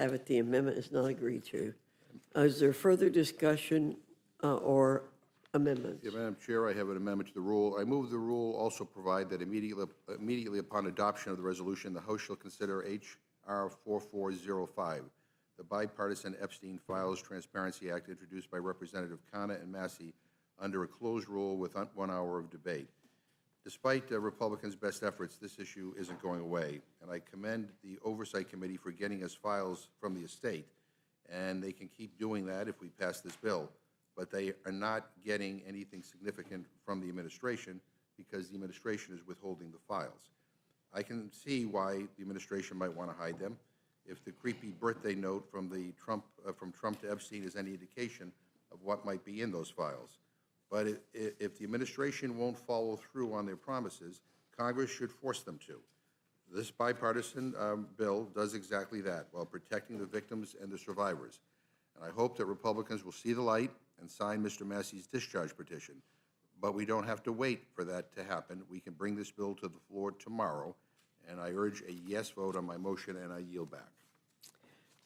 have it. The amendment is not agreed to. Is there further discussion or amendments? Yeah, Madam Chair, I have an amendment to the rule. I move the rule also provide that immediately upon adoption of the resolution, the House shall consider H.R. 4405, the Bipartisan Epstein Files Transparency Act introduced by Representative Khanna and Massey under a closed rule with 1 hour of debate. Despite Republicans' best efforts, this issue isn't going away, and I commend the Oversight Committee for getting us files from the estate, and they can keep doing that if we pass this bill. But they are not getting anything significant from the administration because the administration is withholding the files. I can see why the administration might want to hide them. If the creepy birthday note from Trump to Epstein is any indication of what might be in those files. But if the administration won't follow through on their promises, Congress should force them to. This bipartisan bill does exactly that while protecting the victims and the survivors. And I hope that Republicans will see the light and sign Mr. Massey's discharge petition. But we don't have to wait for that to happen. We can bring this bill to the floor tomorrow, and I urge a yes vote on my motion, and I yield back.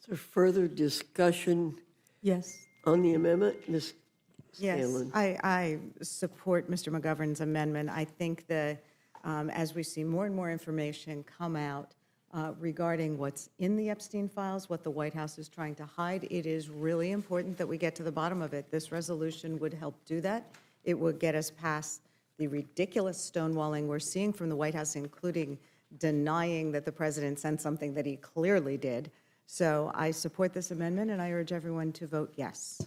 Is there further discussion Yes. on the amendment? Ms. Yes, Scanlon? I support Mr. McGovern's amendment. I think that as we see more and more information come out regarding what's in the Epstein files, what the White House is trying to hide, it is really important that we get to the bottom of it. This resolution would help do that. It would get us past the ridiculous stonewalling we're seeing from the White House, including denying that the president sent something that he clearly did. So I support this amendment, and I urge everyone to vote yes.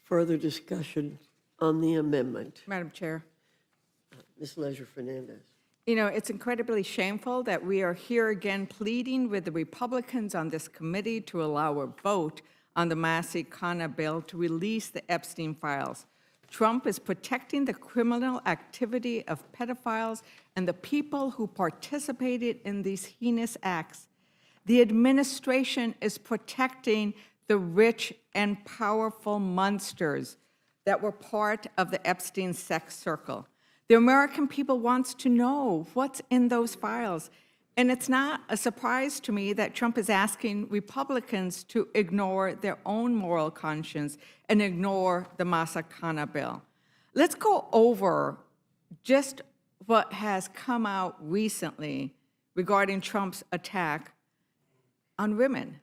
Further discussion on the amendment? Madam Chair. Ms. Leisure-Fernandez. You know, it's incredibly shameful that we are here again pleading with the Republicans on this committee to allow a vote on the Massey-Khanna bill to release the Epstein files. Trump is protecting the criminal activity of pedophiles and the people who participated in these heinous acts. The administration is protecting the rich and powerful monsters that were part of the Epstein sex circle. The American people wants to know what's in those files. And it's not a surprise to me that Trump is asking Republicans to ignore their own moral conscience and ignore the Massey-Khanna bill. Let's go over just what has come out recently regarding Trump's attack on women.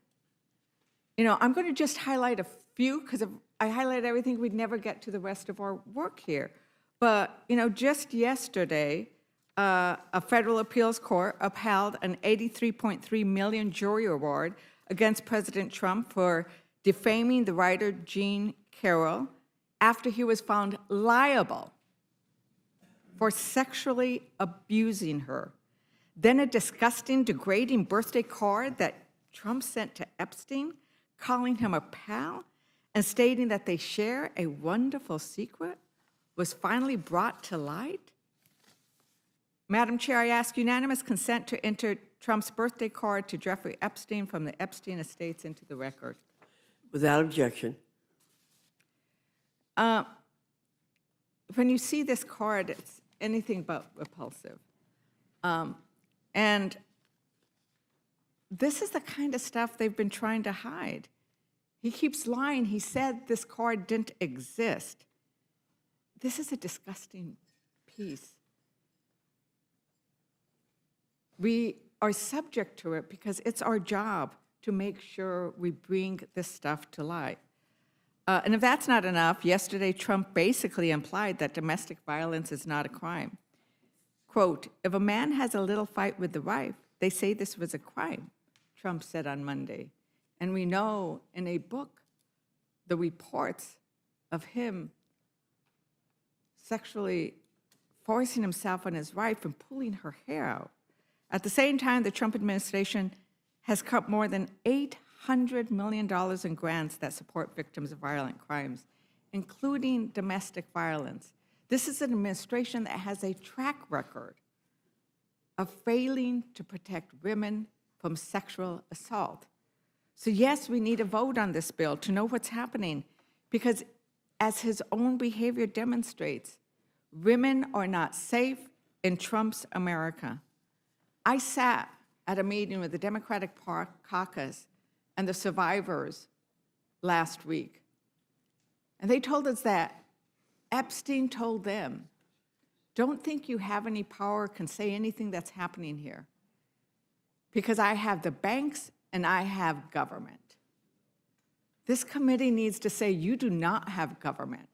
You know, I'm going to just highlight a few because if I highlight everything, we'd never get to the rest of our work here. But, you know, just yesterday, a federal appeals court upheld an $83.3 million jury award against President Trump for defaming the writer Jean Carroll after he was found liable for sexually abusing her. Then a disgusting, degrading birthday card that Trump sent to Epstein, calling him a pal and stating that they share a wonderful secret, was finally brought to light. Madam Chair, I ask unanimous consent to enter Trump's birthday card to Jeffrey Epstein from the Epstein estates into the record. Without objection. When you see this card, it's anything but repulsive. And this is the kind of stuff they've been trying to hide. He keeps lying. He said this card didn't exist. This is a disgusting piece. We are subject to it because it's our job to make sure we bring this stuff to light. And if that's not enough, yesterday Trump basically implied that domestic violence is not a crime. Quote, if a man has a little fight with the wife, they say this was a crime, Trump said on Monday. And we know in a book the reports of him sexually forcing himself on his wife and pulling her hair out. At the same time, the Trump administration has cut more than $800 million in grants that support victims of violent crimes, including domestic violence. This is an administration that has a track record of failing to protect women from sexual assault. So yes, we need a vote on this bill to know what's happening, because as his own behavior demonstrates, women are not safe in Trump's America. I sat at a meeting with the Democratic Caucus and the survivors last week. And they told us that Epstein told them, don't think you have any power, can say anything that's happening here, because I have the banks and I have government. This committee needs to say, you do not have government.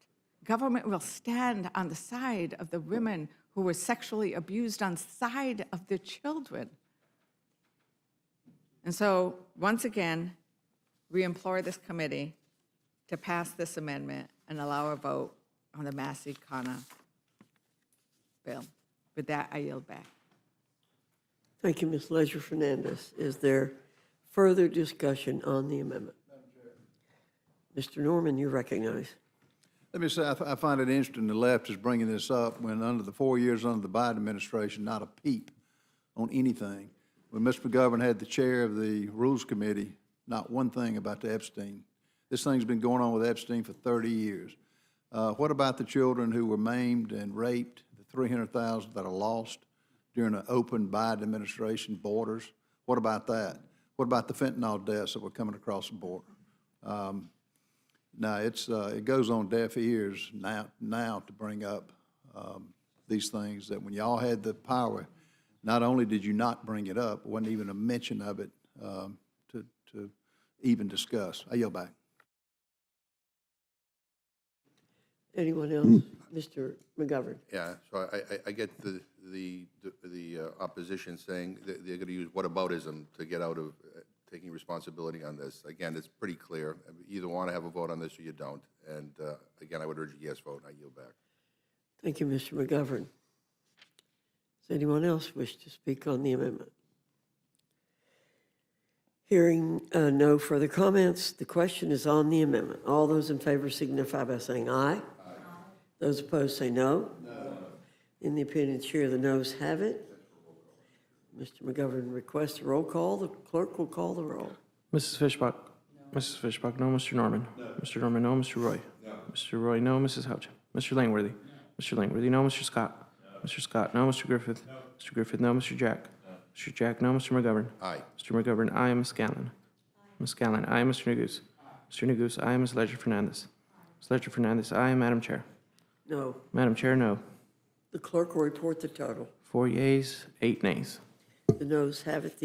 Government will stand on the side of the women who were sexually abused, on the side of the children. And so, once again, we implore this committee to pass this amendment and allow a vote on the Massey-Connor bill. With that, I yield back. Thank you, Ms. Leisure Fernandez. Is there further discussion on the amendment? Mr. Norman, you recognize. Let me say, I find it interesting the left is bringing this up when under the 4 years under the Biden administration, not a peep on anything. When Mr. McGovern had the chair of the Rules Committee, not one thing about the Epstein. This thing's been going on with Epstein for 30 years. What about the children who were maimed and raped, the 300,000 that are lost during an open Biden administration borders? What about that? What about the fentanyl deaths that were coming across the border? Now, it goes on deaf ears now to bring up these things that when y'all had the power, not only did you not bring it up, wasn't even a mention of it to even discuss. I yield back. Anyone else? Mr. McGovern. Yeah, so I get the opposition saying that they're going to use whataboutism to get out of taking responsibility on this. Again, it's pretty clear. You either want to have a vote on this or you don't. And again, I would urge a yes vote, and I yield back. Thank you, Mr. McGovern. Does anyone else wish to speak on the amendment? Hearing no further comments, the question is on the amendment. All those in favor signify by saying aye. Aye. Those opposed say no. No. In the opinion of the chair, the noes have it. Mr. McGovern requests a roll call. The clerk will call the roll. Mrs. Fishbach? No. Mrs. Fishbach, no. Mr. Norman? No. Mr. Norman, no. Mr. Roy? No. Mr. Roy, no. Mrs. Houch? Mr. Langworthy? No. Mr. Langworthy, no. Mr. Scott? No. Mr. Scott, no. Mr. Griffith? No. Mr. Griffith, no. Mr. Jack? No. Mr. Jack, no. Mr. McGovern? Aye. Mr. McGovern, aye. Ms. Scallon? Ms. Scallon, aye. Mr. Neguse? Mr. Neguse, aye. Ms. Leisure Fernandez? Ms. Leisure Fernandez, aye. Madam Chair? No. Madam Chair, no. The clerk will report the total. 4 yeas, 8 nays. The noes have it. The